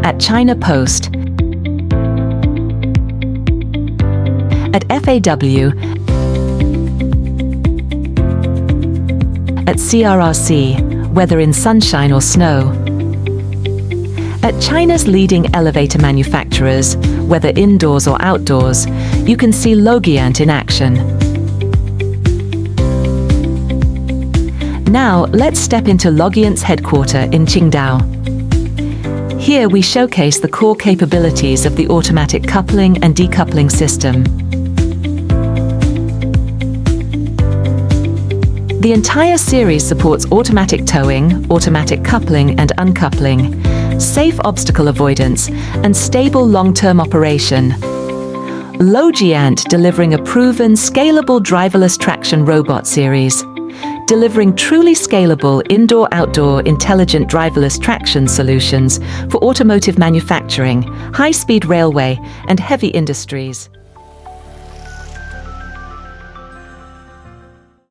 at China Post, at FAW, at CRRC, whether in sunshine or snow, at China's leading elevator manufacturers, whether indoors or outdoors, you can see LOGIANT in action. Now, let's step into LOGIANT's headquarters in Qingdao. Here we showcase the core capabilities of the automatic coupling and decoupling system. The entire series supports automatic towing, automatic coupling and uncoupling, safe obstacle avoidance, and stable long-term operation. LOGIANT delivering a proven, scalable driverless traction robot series, delivering truly scalable indoor-outdoor intelligent driverless traction solutions for automotive manufacturing, high-speed railway, and heavy industries.